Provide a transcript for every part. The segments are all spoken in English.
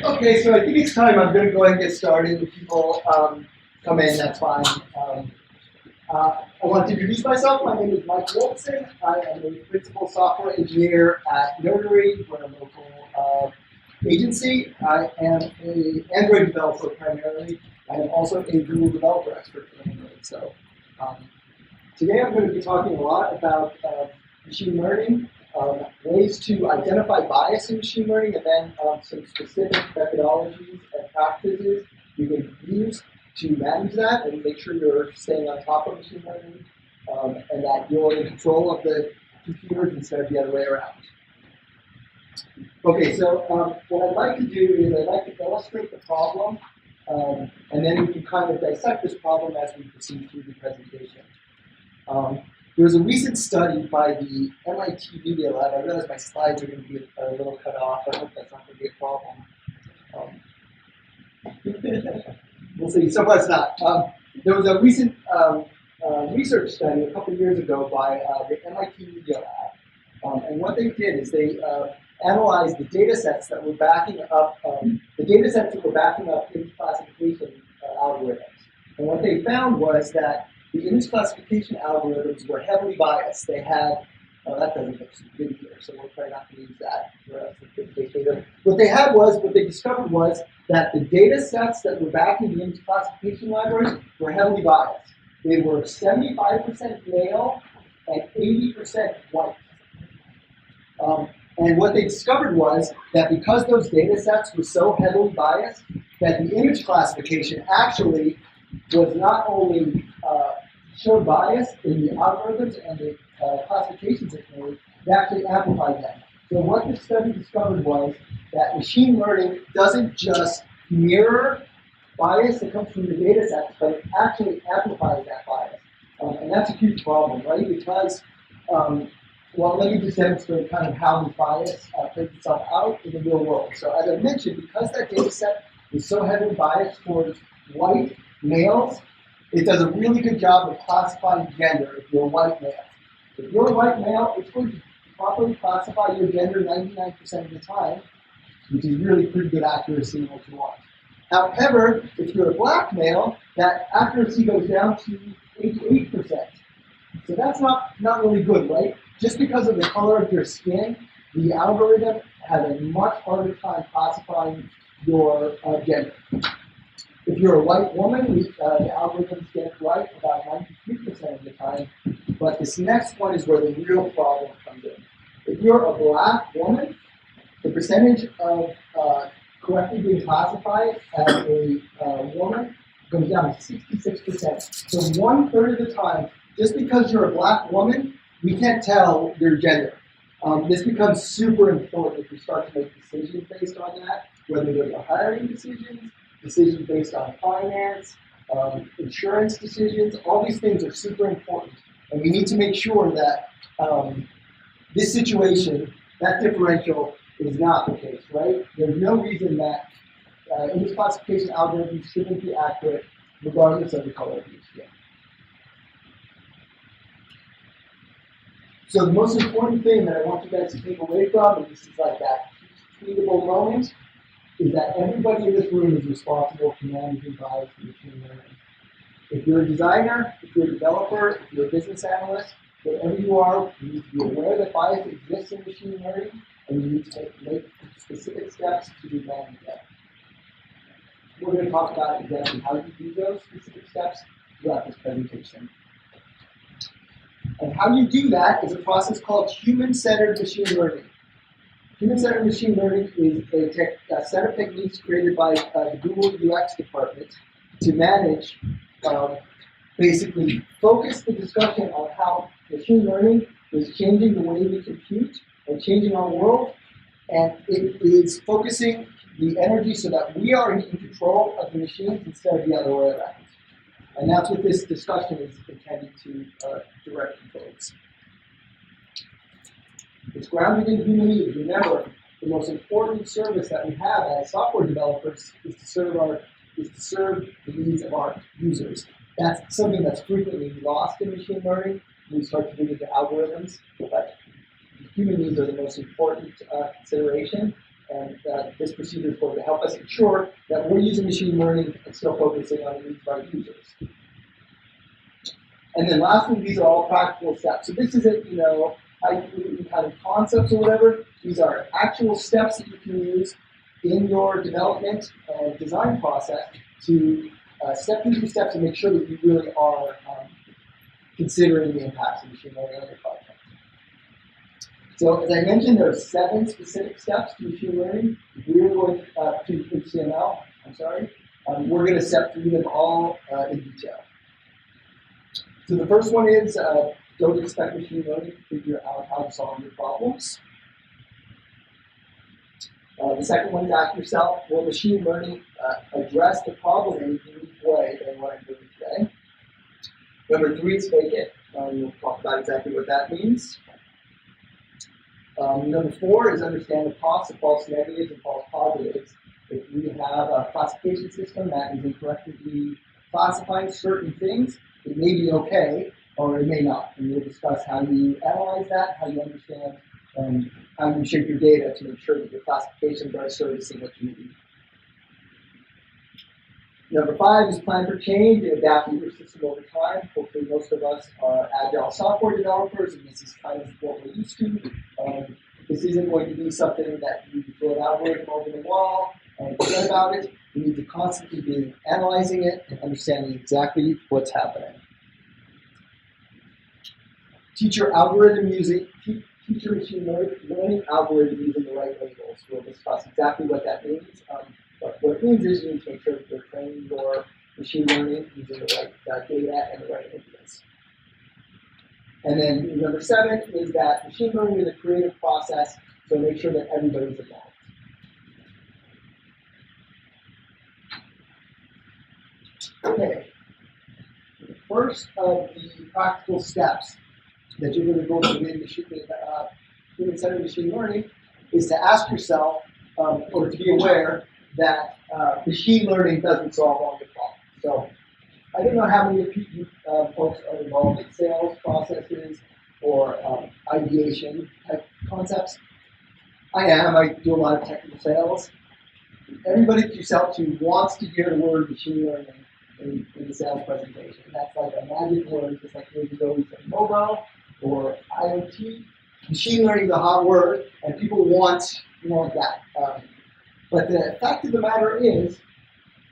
Okay, so I think it's time. I'm going to go ahead and get started. If people come in, that's fine. I want to introduce myself. My name is Mike Wolfson. I am a principal software engineer at Notary. We're a local agency. I am an Android developer primarily. I am also a Google developer expert for Android. So today I'm going to be talking a lot about machine learning, ways to identify bias in machine learning, and then some specific methodologies and practices you can use to manage that and make sure you're staying on top of machine learning and that you're in control of the computers instead of the other way around. Okay, so what I'd like to do is I'd like to illustrate the problem, and then we can kind of dissect this problem as we proceed through the presentation. There was a recent study by the MIT Media Lab. I realize my slides are going to be a little cut off. I hope that's not going to be a problem. We'll see. So far, it's not. There was a recent research study a couple of years ago by the MIT Media Lab. And what they did is they analyzed the data sets that were backing up image classification algorithms. And what they found was that the image classification algorithms were heavily biased. They had, that doesn't look so good here, so we'll try not to use that for us. What they discovered was that the data sets that were backing the image classification libraries were heavily biased. They were 75% male and 80% white. And what they discovered was that because those data sets were so heavily biased, that the image classification actually was not only showed bias in the algorithms and the classifications it made, it actually amplified them. So what this study discovered was that machine learning doesn't just mirror bias that comes from the data sets, but it actually amplifies that bias. And that's a huge problem, right? Because, well, let me just demonstrate kind of how this bias plays itself out in the real world. So as I mentioned, because that data set is so heavily biased towards white males, it does a really good job of classifying gender if you're a white male. If you're a white male, it's going to properly classify your gender 99% of the time, which is really pretty good accuracy in what you want. However, if you're a black male, that accuracy goes down to 88%. So that's not really good, right? Just because of the color of your skin, the algorithm has a much harder time classifying your gender. If you're a white woman, the algorithms get it right about 93% of the time. But this next one is where the real problem comes in. If you're a black woman, the percentage of correctly being classified as a woman goes down to 66%. So 1/3 of the time, just because you're a black woman, we can't tell your gender. This becomes super important if you start to make decisions based on that, whether those are hiring decisions based on finance, insurance decisions. All these things are super important. And we need to make sure that this situation, that differential, is not the case, right? There's no reason that image classification algorithms shouldn't be accurate regardless of the color of your skin. So the most important thing that I want you guys to take away from, and this is like that tweetable moment, is that everybody in this room is responsible for managing bias in machine learning. If you're a designer, if you're a developer, if you're a business analyst, whatever you are, you need to be aware that bias exists in machine learning, and you need to make specific steps to manage that. We're going to talk about exactly how you do those specific steps throughout this presentation. And how you do that is a process called human-centered machine learning. Human-centered machine learning is a set of techniques created by the Google UX department to manage, basically focus the discussion on how machine learning is changing the way we compute and changing our world, and it is focusing the energy so that we are in control of the machines instead of the other way around. And that's what this discussion is intended to direct towards. It's grounded in human needs. Remember, the most important service that we have as software developers is to serve the needs of our users. That's something that's frequently lost in machine learning when we start to dig into algorithms. But human needs are the most important consideration. And this procedure is going to help us ensure that we're using machine learning and still focusing on the needs of our users. And then lastly, these are all practical steps. So this isn't, kind of concepts or whatever. These are actual steps that you can use in your development and design process to step through these steps and make sure that you really are considering the impacts of machine learning on your project. So as I mentioned, there are 7 specific steps to machine learning. We're going to HCML, we're going to step through them all in detail. So the first one is don't expect machine learning to figure out how to solve your problems. The second one is ask yourself, will machine learning address the problem in a unique way than what I'm doing today? Number 3 is fake it. We'll talk about exactly what that means. Number 4 is understand the costs of false negatives and false positives. If we have a classification system that is incorrectly classifying certain things, it may be okay, or it may not. And we'll discuss how you analyze that, how you understand, and how you shape your data to make sure that your classifications are servicing what you need. Number 5 is plan for change and adapt your system over time. Hopefully most of us are agile software developers, and this is kind of what we're used to. This isn't going to be something that you throw an algorithm over the wall and forget about it. You need to constantly be analyzing it and understanding exactly what's happening. Teach your machine learning algorithm using the right labels. We'll discuss exactly what that means. But what it means is you need to make sure that you're training your machine learning using the right data and the right inputs. And then number 7 is that machine learning is a creative process, so make sure that everybody's involved. Okay. The first of the practical steps that you're going to go through in human-centered machine learning is to ask yourself, or to be aware that machine learning doesn't solve all your problems. So I don't know how many of you folks are involved in sales processes or ideation type concepts. I am. I do a lot of technical sales. Everybody that you sell to wants to hear the word machine learning in the sales presentation. That's like a magic word, just like years ago we said mobile or IoT. Machine learning is a hot word, and people want that. But the fact of the matter is,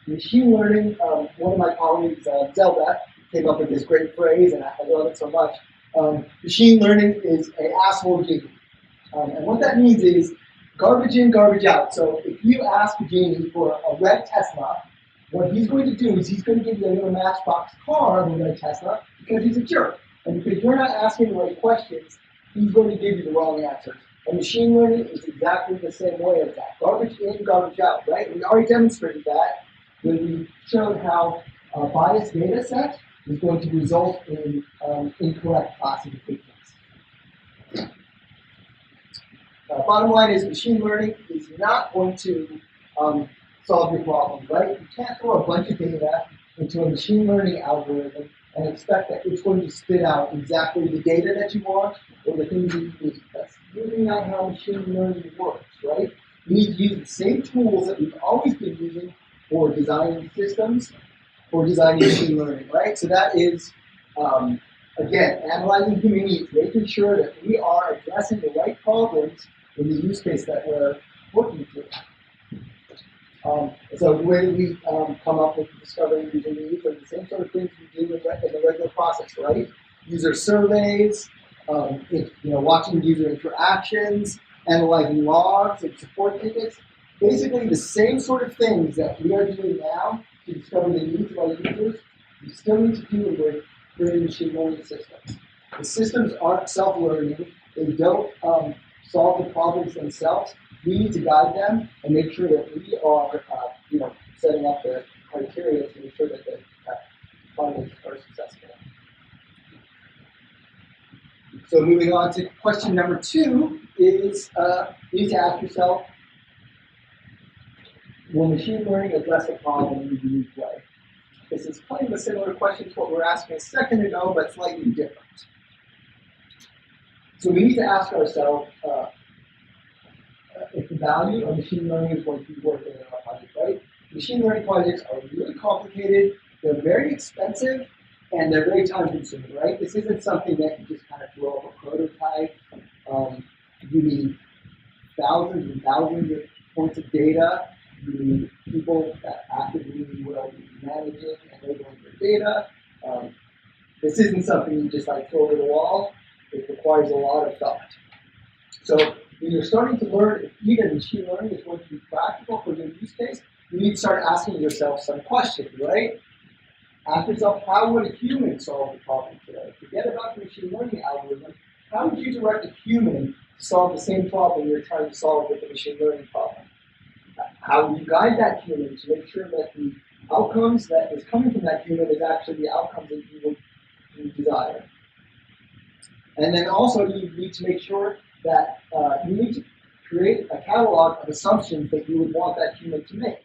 machine learning, one of my colleagues, Zelda, came up with this great phrase, and I love it so much. Machine learning is an asshole genie. And what that means is garbage in, garbage out. So if you ask a genie for a red Tesla, what he's going to do is he's going to give you a little matchbox car of a red Tesla because he's a jerk. And because you're not asking the right questions, he's going to give you the wrong answers. And machine learning is exactly the same way as that. Garbage in, garbage out, right? We already demonstrated that when we showed how a biased data set is going to result in incorrect classifications. Bottom line is machine learning is not going to solve your problems, right? You can't throw a bunch of data into a machine learning algorithm and expect that it's going to spit out exactly the data that you want or the things that you need. That's really not how machine learning works, right? You need to use the same tools that we've always been using for designing systems, for designing machine learning, right? So that is, again, analyzing human needs, making sure that we are addressing the right problems in the use case that we're working through. So the way that we come up with discovering user needs are the same sort of things we do in the regular process, right? User surveys, watching user interactions, analyzing logs and support tickets. Basically the same sort of things that we are doing now to discover the needs of our users, we still need to do with creating machine learning systems. The systems aren't self-learning. They don't solve the problems themselves. We need to guide them and make sure that we are, setting up the criteria to make sure that the findings are successful. So moving on to question number 2 is you need to ask yourself, will machine learning address a problem in a unique way? This is kind of a similar question to what we were asking a second ago, but slightly different. So we need to ask ourselves, if the value of machine learning is going to be worth in our project, right? Machine learning projects are really complicated, they're very expensive, and they're very time consuming, right? This isn't something that you just kind of throw up a prototype. You need thousands and thousands of points of data. You need people that actively will be managing and labeling your data. This isn't something you just like throw over the wall. It requires a lot of thought. So when you're starting to learn if even machine learning is going to be practical for your use case, you need to start asking yourself some questions, right? Ask yourself, how would a human solve the problem today? Forget about the machine learning algorithm. How would you direct a human to solve the same problem you're trying to solve with the machine learning problem? How would you guide that human to make sure that the outcomes that is coming from that human is actually the outcomes that you desire? And then also you need to make sure that you need to create a catalog of assumptions that you would want that human to make.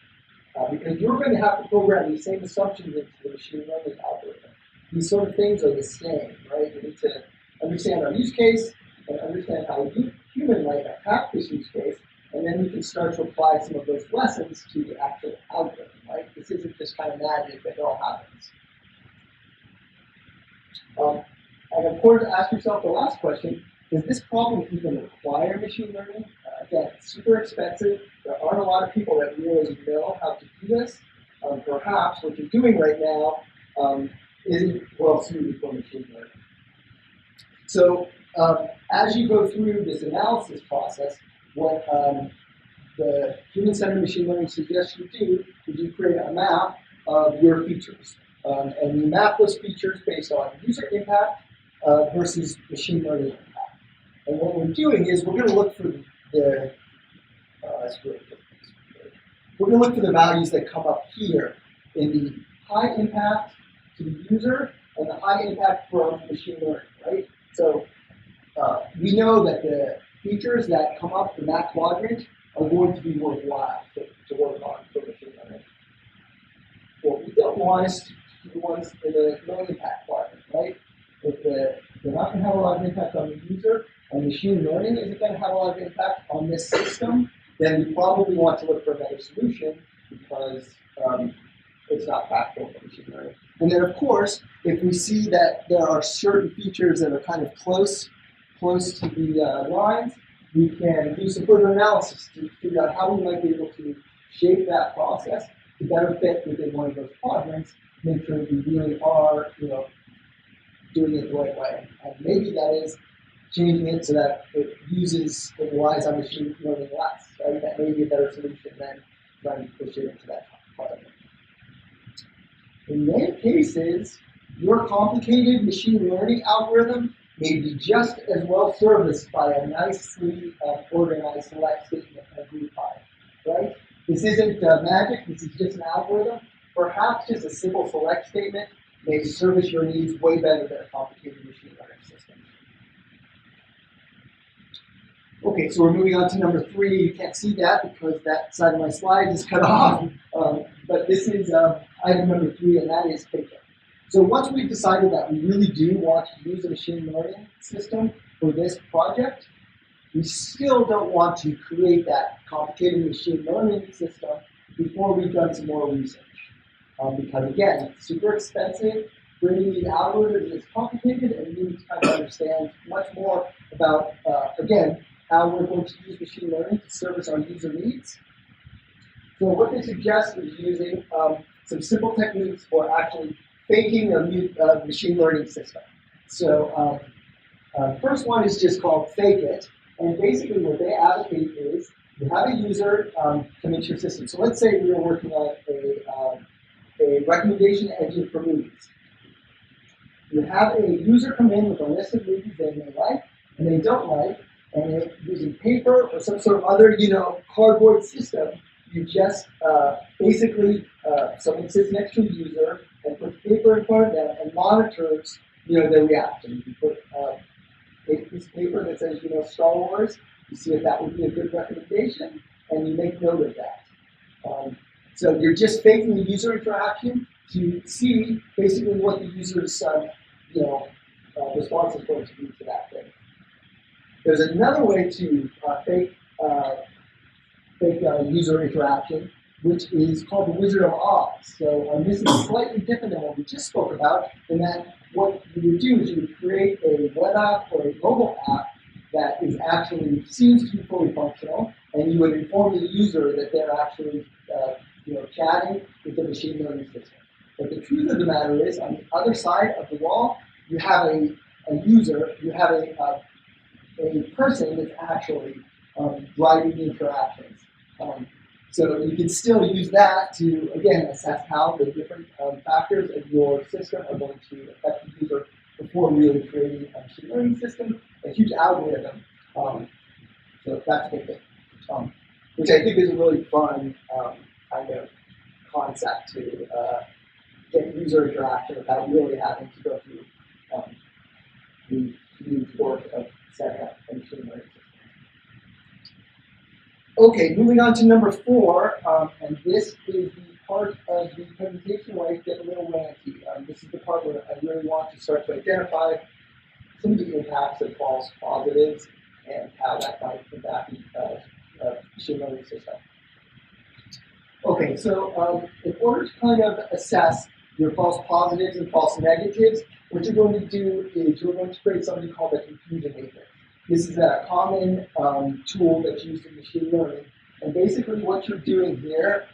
Because you're going to have to program these same assumptions into the machine learning algorithm. These sort of things are the same, right? You need to understand our use case and understand how a human might attack this use case, and then we can start to apply some of those lessons to the actual algorithm, right? This isn't just kind of magic that it all happens. And of course, ask yourself the last question, does this problem even require machine learning? Again, it's super expensive. There aren't a lot of people that really know how to do this. Perhaps what you're doing right now isn't well suited for machine learning. So as you go through this analysis process, what the human-centered machine learning suggests you do is you create a map of your features. And you map those features based on user impact versus machine learning impact. And what we're doing is we're going to look for we're going to look for the values that come up here in the high impact to the user and the high impact from machine learning, right? So we know that the features that come up in that quadrant are going to be worthwhile to work on for machine learning. What we don't want is the ones in the low impact quadrant, right? If they're not going to have a lot of impact on the user, and machine learning isn't going to have a lot of impact on this system, then we probably want to look for another solution because it's not practical for machine learning. And then, of course, if we see that there are certain features that are kind of close to the lines, we can do some further analysis to figure out how we might be able to shape that process to better fit within one of those quadrants, make sure that we really are, doing it the right way. And maybe that is changing it so that it relies on machine learning less, right? That may be a better solution than trying to push it into that quadrant. In many cases, your complicated machine learning algorithm may be just as well serviced by a nicely organized select statement and a group by, right? This isn't magic, this is just an algorithm. Perhaps just a simple select statement may service your needs way better than a complicated machine learning system. Okay, so we're moving on to number 3. You can't see that because that side of my slide is cut off. But this is item number 3, and that is fake it. So once we've decided that we really do want to use a machine learning system for this project, we still don't want to create that complicated machine learning system before we've done some more research. Because again, it's super expensive. Bringing these algorithms is complicated, and we need to kind of understand much more about, again, how we're going to use machine learning to service our user needs. So what they suggest is using some simple techniques for actually faking a machine learning system. So the first one is just called fake it. And basically what they advocate is you have a user come into your system. So let's say we were working on a recommendation engine for movies. You have a user come in with a list of movies they may like and they don't like, and using paper or some sort of other, cardboard system, you just basically someone sits next to a user and puts paper in front of them and monitors, their reaction. You put a piece of paper that says, Star Wars. You see if that would be a good recommendation, and you make note of that. So you're just faking the user interaction to see basically what the user's response is going to be to that thing. There's another way to fake fake user interaction, which is called the Wizard of Oz. So this is slightly different than what we just spoke about, in that what you would do is you would create a web app or a mobile app that is actually seems to be fully functional, and you would inform the user that they're actually chatting with the machine learning system. But the truth of the matter is, on the other side of the wall, you have a user, you have a person that's actually driving the interactions. So you can still use that to, again, assess how the different factors of your system are going to affect the user before really creating a machine learning system, a huge algorithm. So that's a big thing, which I think is a really fun kind of concept to get user interaction without really having to go through the huge work of setting up a machine learning system. Okay, moving on to number 4, and this is the part of the presentation where I get a little ranty. This is the part where I really want to start to identify some of the impacts of false positives and how that might impact the machine learning system. Okay, so in order to kind of assess your false positives and false negatives, what you're going to do is you're going to create something called a confusion matrix. This is a common tool that's used in machine learning. And basically what you're doing here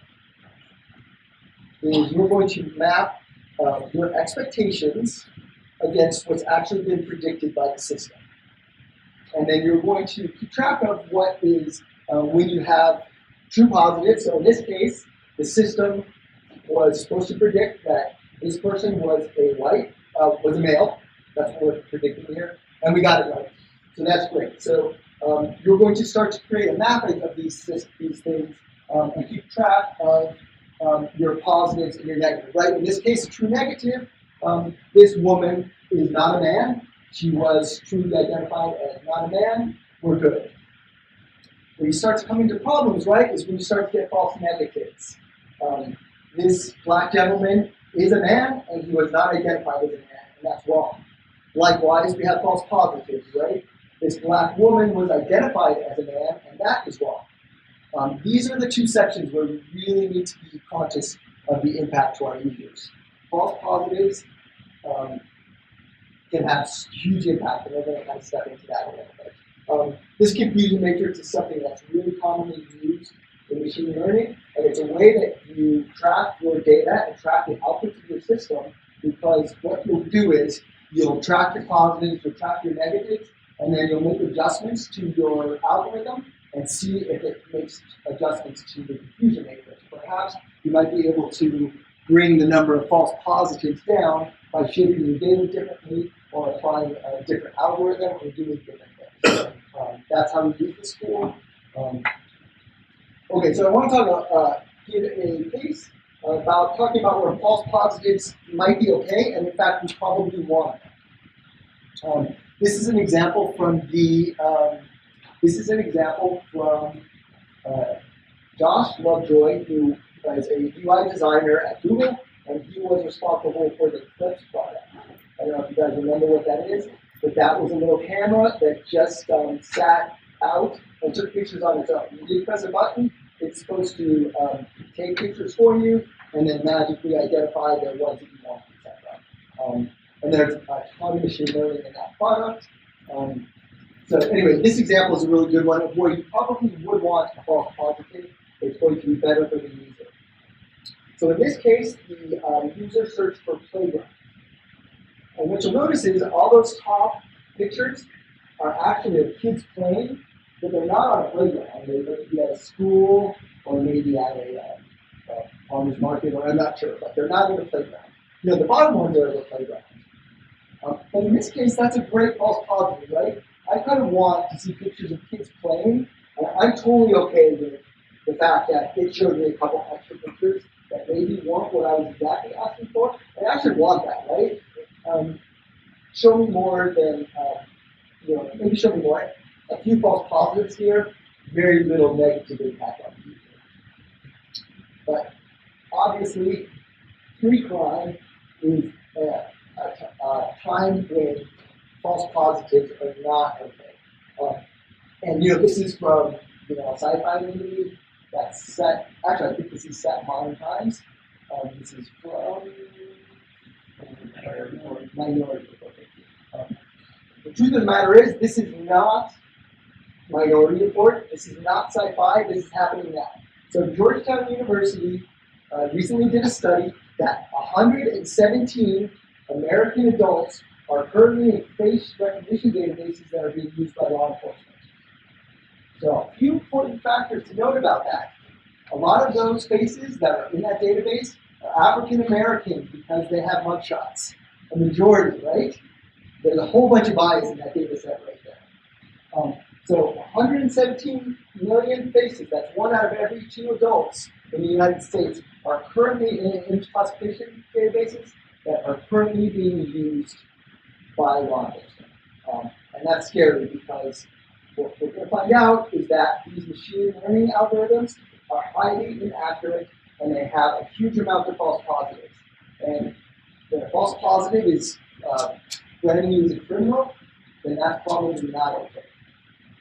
is you're going to map your expectations against what's actually been predicted by the system. And then you're going to keep track of what is when you have true positives. So in this case, the system was supposed to predict that this person was a male. That's what we're predicting here. And we got it right. So that's great. So you're going to start to create a mapping of these things and keep track of your positives and your negatives. Right? In this case, a true negative, this woman is not a man. She was truly identified as not a man. We're good. When you start to come into problems, right, is when you start to get false negatives. This black gentleman is a man, and he was not identified as a man, and that's wrong. Likewise, we have false positives, right? This black woman was identified as a man, and that is wrong. These are the two sections where we really need to be conscious of the impact to our users. False positives can have huge impact, and we're going to kind of step into that a little bit. This confusion matrix is something that's really commonly used in machine learning, and it's a way that you track your data and track the outputs of your system, because what you'll do is you'll track your positives, you'll track your negatives, and then you'll make adjustments to your algorithm and see if it makes adjustments to the confusion matrix. Perhaps you might be able to bring the number of false positives down by shaping your data differently or applying a different algorithm or doing different things. That's how we use this tool. Okay, so I want to talk about, give a case about talking about where false positives might be okay, and in fact, we probably want them. This is an example from Josh Lovejoy, who is a UI designer at Google, and he was responsible for the Clips product. I don't know if you guys remember what that is, but that was a little camera that just sat out and took pictures on its own. You press a button, it's supposed to take pictures for you, and then magically identify the ones that you want, etc. And there's a ton of machine learning in that product. So anyway, this example is a really good one of where you probably would want a false positive. It's going to be better for the user. So in this case, the user searched for playground. And what you'll notice is all those top pictures are actually of kids playing, but they're not on a playground. They might be at a school or maybe at a farmer's market, or I'm not sure, but they're not in the playground. You know, the bottom ones are in the playground. But in this case, that's a great false positive, right? I kind of want to see pictures of kids playing, and I'm totally okay with the fact that it showed me a couple extra pictures that maybe weren't what I was exactly asking for. I actually want that, right? Show me more than, maybe show me more. A few false positives here, very little negative impact on the user. But obviously, pre-crime is a time when false positives are not okay. And this is from a sci-fi movie. that's set, actually I think this is set modern times. This is from Minority Report. The truth of the matter is, this is not Minority Report. This is not sci-fi. This is happening now. So Georgetown University recently did a study that 117 American adults are currently in face recognition databases that are being used by law enforcement. So a few important factors to note about that. A lot of those faces that are in that database are African Americans because they have mugshots. A majority, right? There's a whole bunch of bias in that data set right there. So 117 million faces, that's 1 out of every 2 adults in the United States, are currently in image classification databases that are currently being used by law enforcement. And that's scary because what we're going to find out is that these machine learning algorithms are highly inaccurate and they have a huge amount of false positives. And the false positive is branding you as a criminal, then that's probably not okay.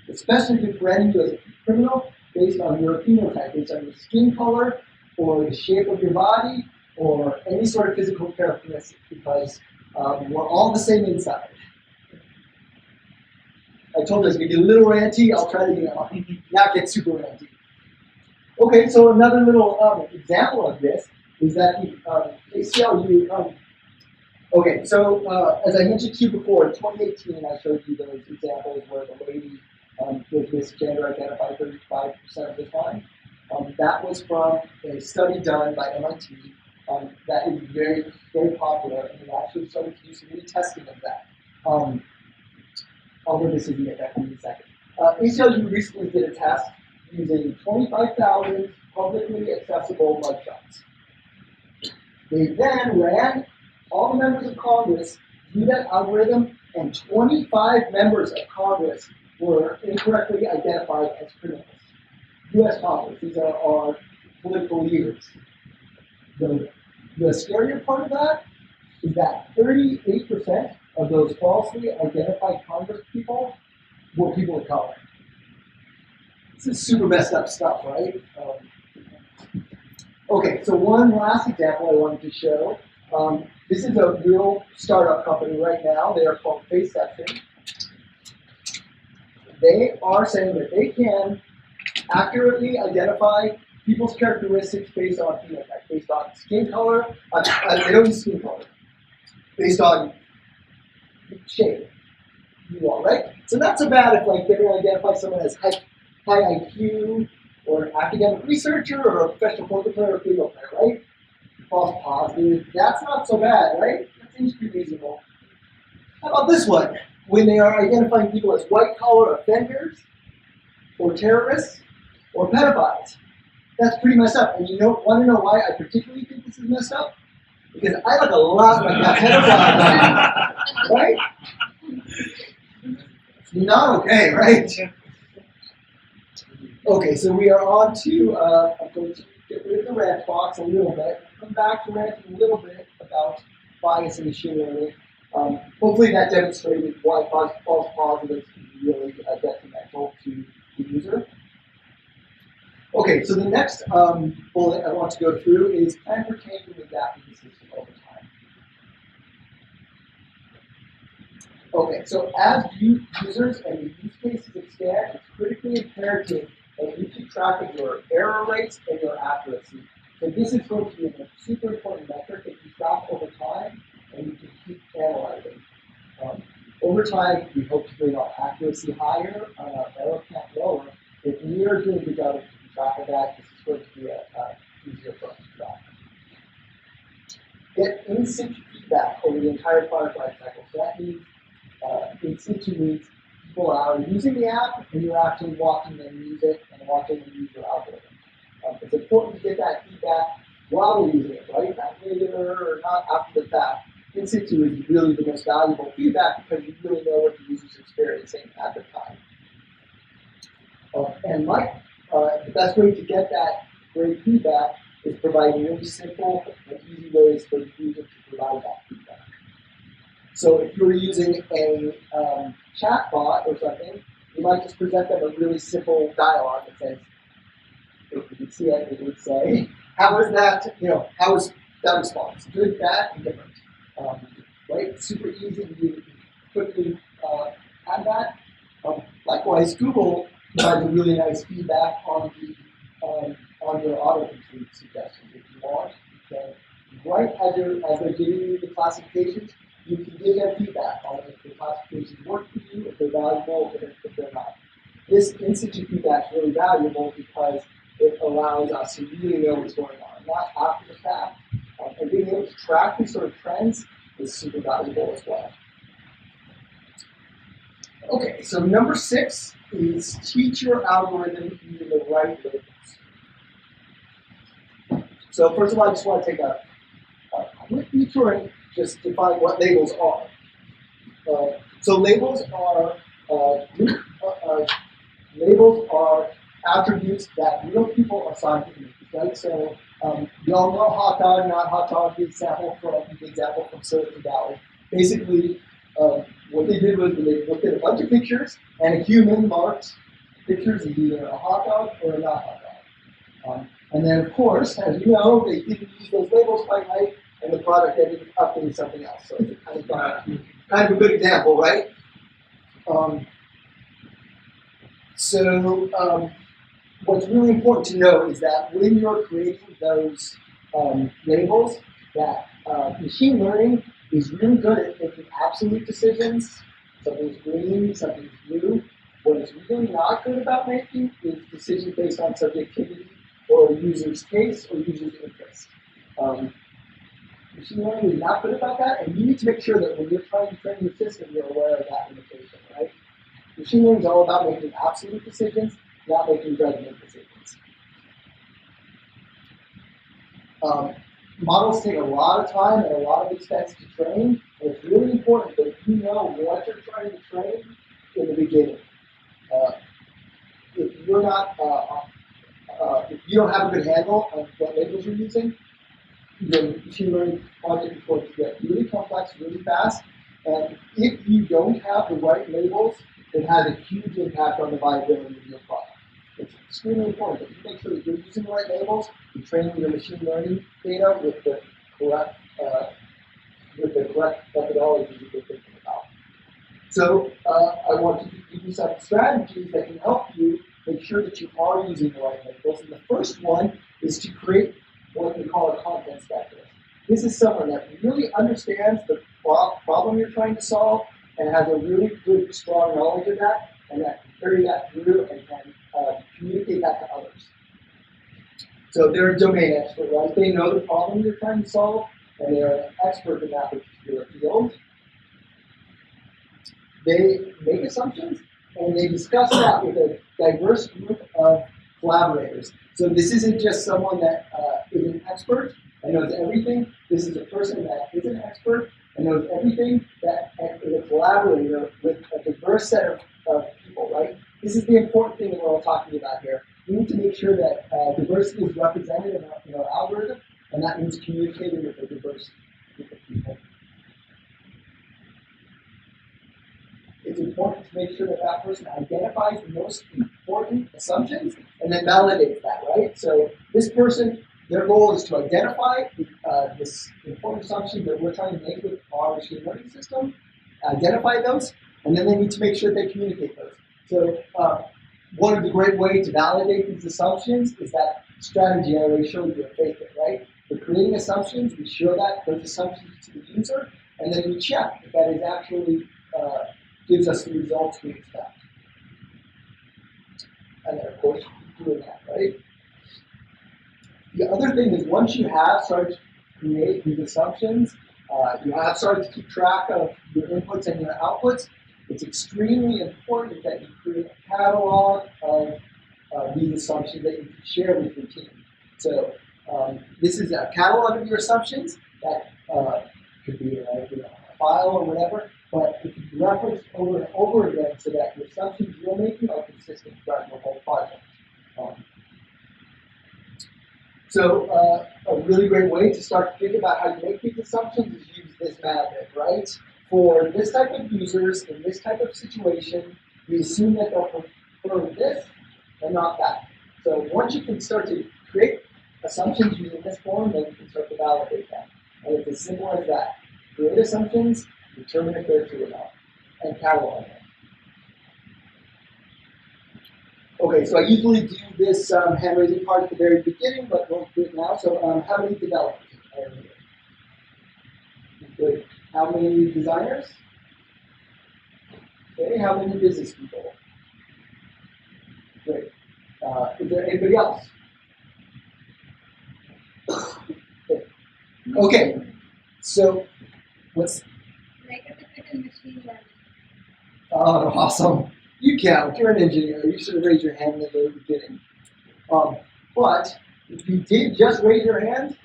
Especially if it's branding you as a criminal based on your phenotype, based on your skin color, or the shape of your body, or any sort of physical characteristic, because we're all the same inside. I told you I was going to get a little ranty. I'll try to not get super ranty. Okay, so another little example of this is that the ACLU. Okay, so as I mentioned to you before, in 2018, I showed you those examples where the lady was misgender identified 35% of the time. That was from a study done by MIT that is very, very popular, and we actually started to do some retesting of that. Although this isn't yet that in a second. ACLU recently did a test using 25,000 publicly accessible mugshots. They then ran all the members of Congress through that algorithm, and 25 members of Congress were incorrectly identified as criminals. U.S. Congress, these are our political leaders. The scarier part of that is that 38% of those falsely identified Congress people were people of color. This is super messed up stuff, right? Okay, so one last example I wanted to show. This is a real startup company right now. They are called FaceSection. They are saying that they can accurately identify people's characteristics based on phenotype, based on skin color. They don't use skin color. Based on shape. You are, right? So not so bad if they're going to identify someone as high IQ or an academic researcher or a professional poker player or video player, right? False positive. That's not so bad, right? That seems pretty reasonable. How about this one? When they are identifying people as white-collar offenders or terrorists or pedophiles. That's pretty messed up. And you want to know why I particularly think this is messed up? Because I look a lot like that pedophile, right? Not okay, right? Okay, so we are on to, I'm going to get rid of the rant box a little bit, come back to ranting a little bit about bias in machine learning. Hopefully that demonstrated why false positives can be really detrimental to the user. Okay, so the next bullet I want to go through is plan for changing and adapting the system over time. Okay, so as users and the use cases expand, it's critically imperative that you keep track of your error rates and your accuracy. So this is going to be a super important metric that you track over time and you can keep analyzing. Over time, we hope to bring our accuracy higher and our error count lower. If we are doing a good job of keeping track of that, this is going to be easier for us to track. Get in-situ feedback over the entire product lifecycle. So that means in-situ means people are using the app and you're actually watching them use it and watching them use your algorithm. It's important to get that feedback while they're using it, right? Not later or not after the fact. In-situ is really the most valuable feedback because you really know what the user's experiencing at the time. And the best way to get that great feedback is providing really simple and easy ways for the user to provide that feedback. So if you're using a chat bot or something, you might just present them a really simple dialogue that says, if you can see it, it would say, how is that, how is that response? Good, bad, indifferent. Right? Super easy to quickly add that. Likewise, Google provides a really nice feedback on your autocomplete suggestions. If you want, you can, right as they're giving you the classifications, you can give them feedback on if the classifications work for you, if they're valuable, if they're not. This in-situ feedback is really valuable because it allows us to really know what's going on, not after the fact. And being able to track these sort of trends is super valuable as well. Okay, so number 6 is teach your algorithm using the right labels. So first of all, I just want to take a quick detour and just define what labels are. So labels are attributes that real people assign to images, right? So you all know hot dog, not hot dog, the example from Silicon Valley. Basically, what they did was they looked at a bunch of pictures, and a human marked pictures of either a hot dog or a not hot dog. And then, of course, as you know, they didn't use those labels quite right, and the product ended up being something else. So it's kind of a good example, right? What's really important to know is that when you're creating those labels, that machine learning is really good at making absolute decisions. Something's green, something's blue. What it's really not good about making is decisions based on subjectivity or a user's case or user's interest. Machine learning is not good about that, and you need to make sure that when you're trying to train your system, you're aware of that limitation, right? Machine learning is all about making absolute decisions, not making judgment decisions. Models take a lot of time and a lot of expense to train, and it's really important that you know what you're trying to train in the beginning. If you're not, if you don't have a good handle on what labels you're using, your machine learning project is going to get really complex really fast, and if you don't have the right labels, it has a huge impact on the viability of your product. It's extremely important that you make sure that you're using the right labels, you're training your machine learning data with the correct methodology that you're thinking about. So I want to give you some strategies that can help you make sure that you are using the right labels. And the first one is to create what we call a content specialist. This is someone that really understands the problem you're trying to solve and has a really good, strong knowledge of that, and that can carry that through and can communicate that to others. So they're a domain expert, right? They know the problem you're trying to solve, and they're an expert in that particular field. They make assumptions, and they discuss that with a diverse group of collaborators. So this isn't just someone that is an expert and knows everything. This is a person that is an expert and knows everything, that is a collaborator with a diverse set of people, right? This is the important thing that we're all talking about here. We need to make sure that diversity is represented in our algorithm, and that means communicating with a diverse group of people. It's important to make sure that that person identifies the most important assumptions and then validates that, right? So this person, their goal is to identify this important assumption that we're trying to make with our machine learning system, identify those, and then they need to make sure that they communicate those. So one of the great ways to validate these assumptions is that strategy I already showed you at Faithful, right? We're creating assumptions, we show those assumptions to the user, and then we check if that is actually gives us the results we expect. And then, of course, doing that, right? The other thing is once you have started to create these assumptions, you have started to keep track of your inputs and your outputs, it's extremely important that you create a catalog of these assumptions that you can share with your team. So this is a catalog of your assumptions that could be a file or whatever, but it can be referenced over and over again so that the assumptions you're making are consistent throughout your whole project. So a really great way to start to think about how you make these assumptions is use this method, right? For this type of users in this type of situation, we assume that they'll prefer this and not that. So once you can start to create assumptions using this form, then you can start to validate them. And it's as simple as that. Create assumptions, determine if they're true or not, and catalog them. Okay, so I usually do this hand raising part at the very beginning, but we'll do it now. So how many developers are here? Good. How many designers? Okay, how many business people? Great. Is there anybody else? Okay, so what's... Like a typical machine learning. Oh, awesome. You count. You're an engineer. You should have raised your hand at the very beginning. But if you did just raise your hand,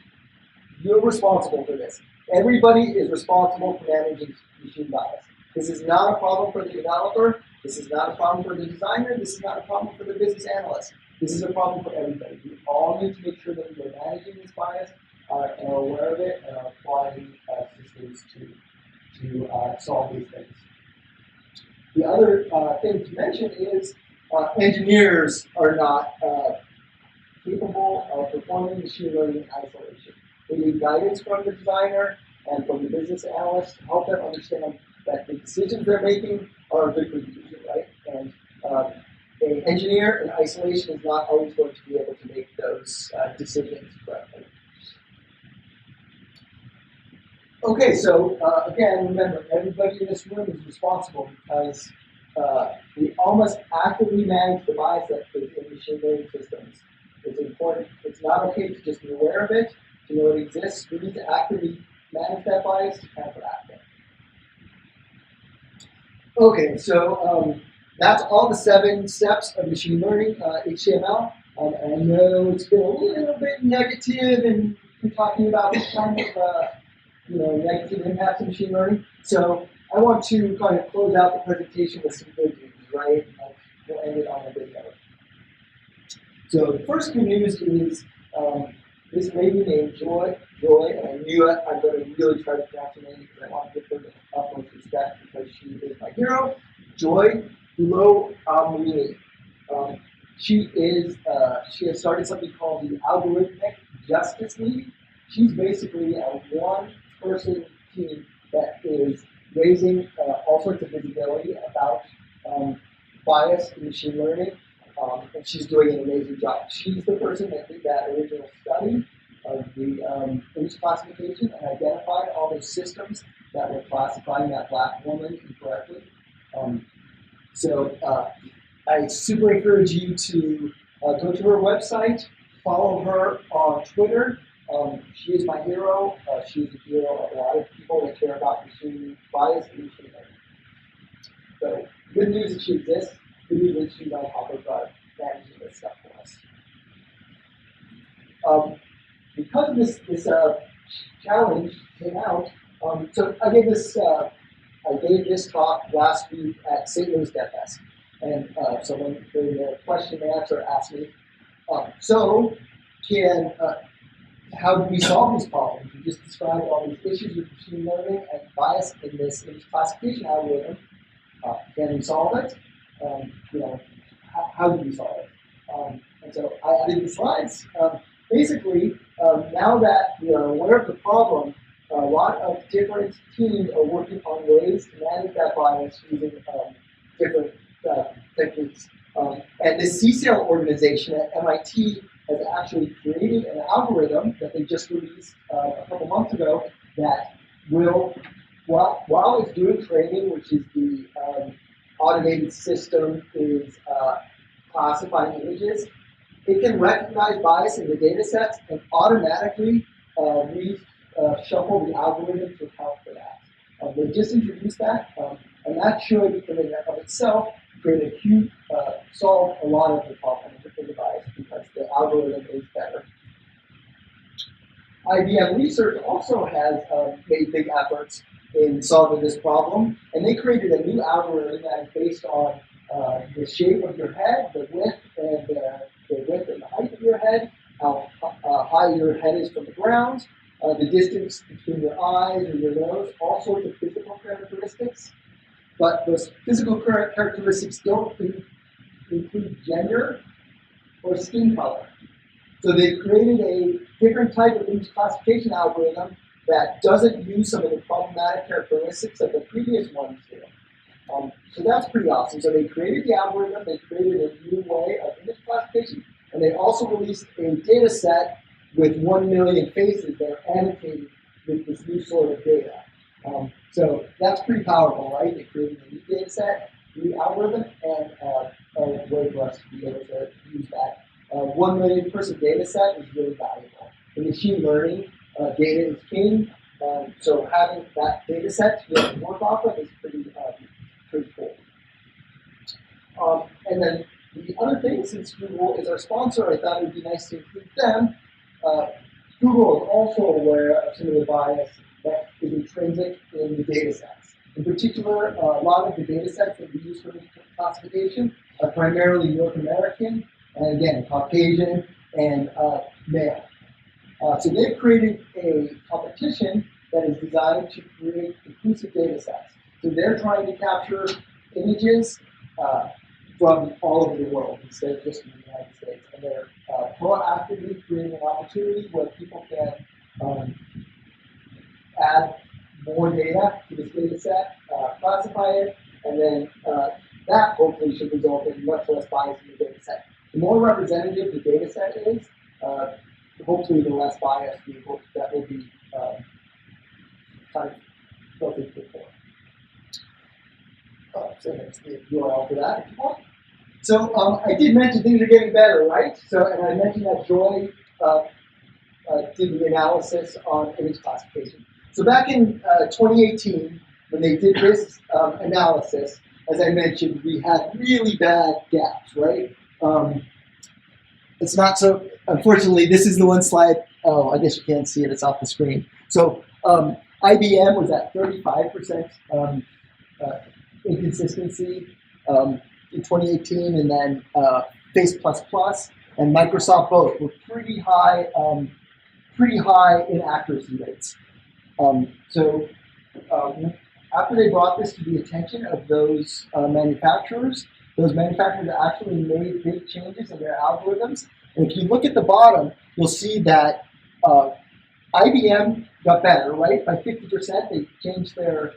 you're responsible for this. Everybody is responsible for managing machine bias. This is not a problem for the developer. This is not a problem for the designer. This is not a problem for the business analyst. This is a problem for everybody. We all need to make sure that we are managing this bias and are aware of it and are applying systems to solve these things. The other thing to mention is engineers are not capable of performing machine learning in isolation. They need guidance from the designer and from the business analyst to help them understand that the decisions they're making are good for the user, right? And an engineer in isolation is not always going to be able to make those decisions correctly. Okay, so again, remember, everybody in this room is responsible because we almost actively manage the bias that is in machine learning systems. It's important. It's not okay to just be aware of it, to know it exists. We need to actively manage that bias to counteract it. Okay, so that's all the 7 steps of machine learning, HCML. I know it's been a little bit negative, and we're talking about this kind of negative impacts of machine learning. So I want to kind of close out the presentation with some good news, right? We'll end it on a good note. So the first good news is this lady named Joy, and I knew it. I'm going to really try to pronounce her name because I want to give her the utmost respect because she is my hero. Joy Ulo Amrini. She has started something called the Algorithmic Justice League. She's basically a one-person team that is raising all sorts of visibility about bias in machine learning, and she's doing an amazing job. She's the person that did that original study of the image classification and identified all those systems that were classifying that black woman incorrectly. So I super encourage you to go to her website, follow her on Twitter. She is my hero. She is a hero of a lot of people that care about machine bias and machine learning. So good news that she exists. Good news that she's on top of managing this stuff for us. Because this challenge came out, so I gave this talk last week at St. Louis DevFest, and someone during the question and answer asked me, how do we solve these problems? You just described all these issues with machine learning and bias in this image classification algorithm. Can we solve it? How do we solve it? And so I added the slides. Basically, now that we are aware of the problem, a lot of different teams are working on ways to manage that bias using different techniques. And this CCL organization at MIT has actually created an algorithm that they just released a couple months ago that will, while it's doing training, which is the automated system is classifying images, it can recognize bias in the data sets and automatically reshuffle the algorithm to account for that. They just introduced that, and that should, in and of itself, create a huge, solve a lot of the problem with the bias because the algorithm is better. IBM Research also has made big efforts in solving this problem, and they created a new algorithm that is based on the shape of your head, the width and the height of your head, how high your head is from the ground, the distance between your eyes and your nose, all sorts of physical characteristics. But those physical characteristics don't include gender, or skin color. So they've created a different type of image classification algorithm that doesn't use some of the problematic characteristics that the previous ones do. So that's pretty awesome. So they created the algorithm, they created a new way of image classification, and they also released a data set with 1 million faces that are annotated with this new sort of data. So that's pretty powerful, right? They created a new data set, new algorithm, and a way for us to be able to use that. 1 million person data set is really valuable. In machine learning, data is king, so having that data set to be able to work off of is pretty cool. And then the other thing, since Google is our sponsor, I thought it would be nice to include them. Google is also aware of some of the bias that is intrinsic in the data sets. In particular, a lot of the data sets that we use for classification are primarily North American, and again, Caucasian, and male. So they've created a competition that is designed to create inclusive data sets. So they're trying to capture images from all over the world instead of just in the United States. And they're proactively creating an opportunity where people can add more data to this data set, classify it, and then that hopefully should result in much less bias in the data set. The more representative the data set is, hopefully the less bias that will be kind of built into the form. So that's the URL for that if you want. So I did mention things are getting better, right? So, and I mentioned that Joy did the analysis on image classification. So back in 2018, when they did this analysis, as I mentioned, we had really bad gaps, right? It's not so, unfortunately, this is the one slide, oh, I guess you can't see it, it's off the screen. So IBM was at 35% inconsistency in 2018, and then Face++ and Microsoft both were pretty high inaccuracy rates. So after they brought this to the attention of those manufacturers actually made big changes in their algorithms. And if you look at the bottom, you'll see that IBM got better, right? By 50%, they changed their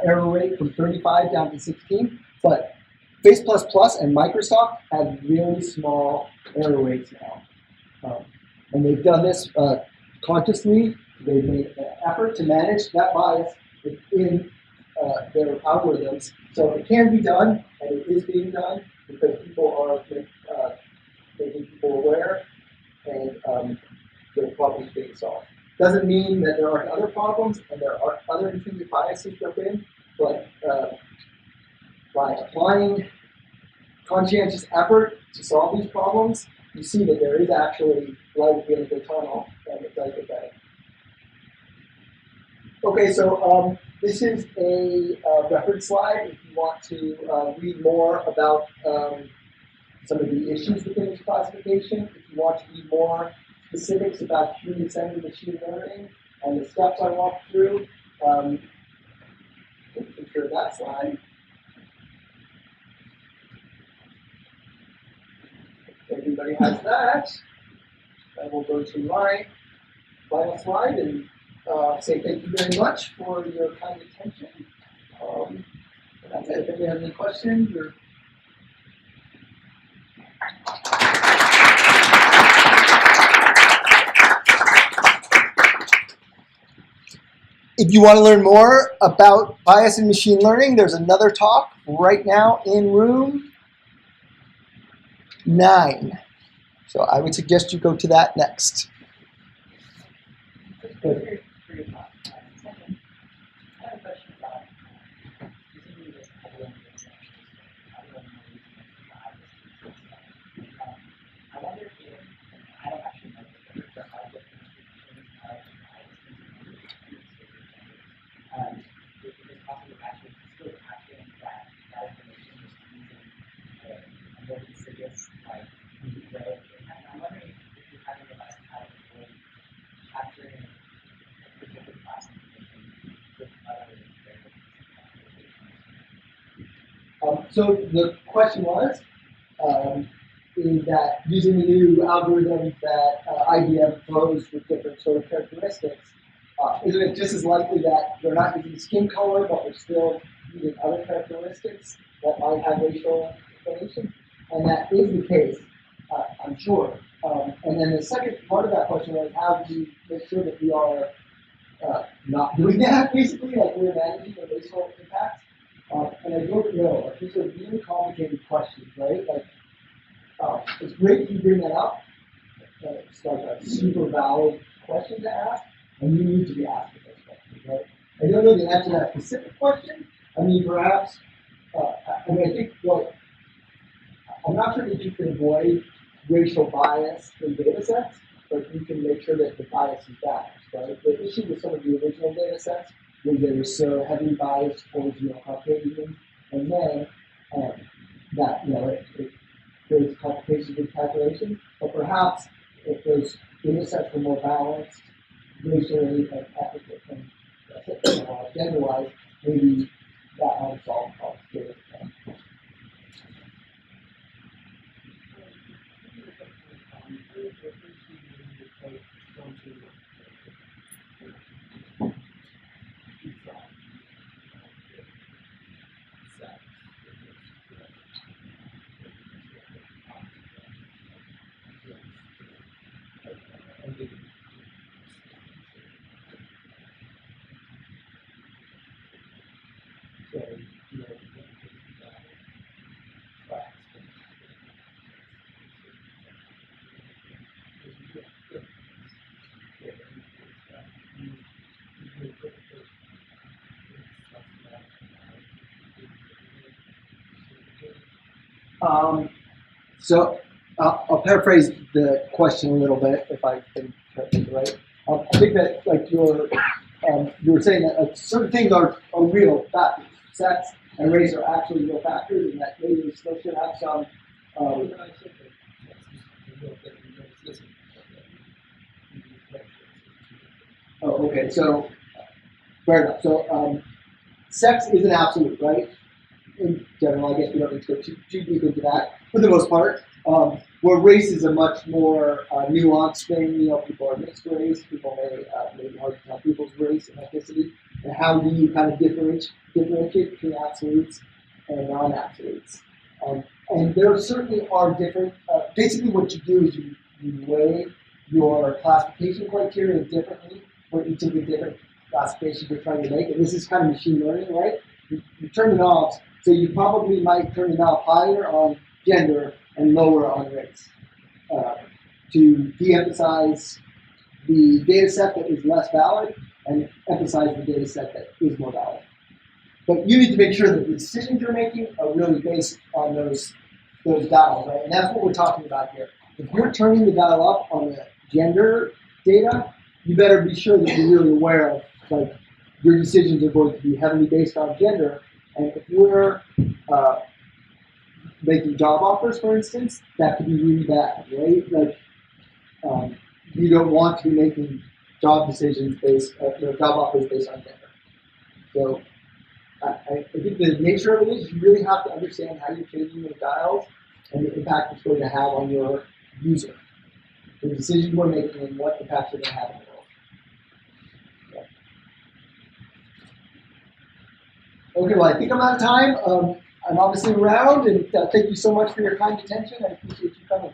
error rate from 35 down to 16. But Face++ and Microsoft have really small error rates now. And they've done this consciously. They've made an effort to manage that bias within their algorithms. So it can be done, and it is being done because people are making people aware, and the problems being solved. Doesn't mean that there aren't other problems, and there are other intrinsic biases built in, but by applying conscientious effort to solve these problems, you see that there is actually light at the end of the tunnel, and it does get better. Okay, so this is a reference slide if you want to read more about some of the issues with image classification. If you want to read more specifics about human-centered machine learning and the steps I walked through, take care of that slide. Everybody has that. I will go to my final slide and say thank you very much for your kind attention. And that's it. If anybody has any questions or if you want to learn more about bias in machine learning, there's another talk right now in room 9. So I would suggest you go to that next. Good. So the question was, is that using the new algorithm that IBM proposed with different sort of characteristics, isn't it just as likely that they're not using skin color, but they're still using other characteristics that might have racial information? And that is the case, I'm sure. And then the second part of that question was, how do we make sure that we are not doing that, basically, like we're managing the racial impacts? And I don't know. Like, these are really complicated questions, right? Like, it's great you bring that up. It's like a super valid question to ask, and you need to be asking those questions, right? I don't know the answer to that specific question. I mean, perhaps, I think I'm not sure that you can avoid racial bias in data sets, but you can make sure that the bias is balanced, right? The issue with some of the original data sets was they were so heavily biased towards, Caucasians, and then that, it creates complications with calculations, but perhaps if those data sets were more balanced, racially and ethnically and gender-wise, maybe that might solve the problem. So I'll paraphrase the question a little bit if I can paraphrase it right. I think that like you were saying that certain things are real factors. Sex and race are actually real factors, and that maybe we still should have some. Oh, okay. So fair enough. So sex is an absolute, right? In general, I guess we don't need to go too deep into that for the most part. Where race is a much more nuanced thing. People are mixed race. People may be hard to tell people's race and ethnicity. And how do you kind of differentiate between absolutes and non-absolutes? And there certainly are different. Basically, what you do is you weigh your classification criteria differently for each of the different classifications you're trying to make. And this is kind of machine learning, right? You turn it off. So you probably might turn it off higher on gender and lower on race to de-emphasize the data set that is less valid and emphasize the data set that is more valid. But you need to make sure that the decisions you're making are really based on those dials, right? And that's what we're talking about here. If you're turning the dial up on the gender data, you better be sure that you're really aware of, like, your decisions are going to be heavily based on gender. And if you're making job offers, for instance, that could be really bad, right? Like, you don't want to be making job decisions job offers based on gender. So I think the nature of it is you really have to understand how you're changing those dials and the impact it's going to have on your user, the decisions we're making and what impact they're going to have on the world. Yeah. Okay, well, I think I'm out of time. I'm obviously around, and thank you so much for your kind attention. I appreciate you coming.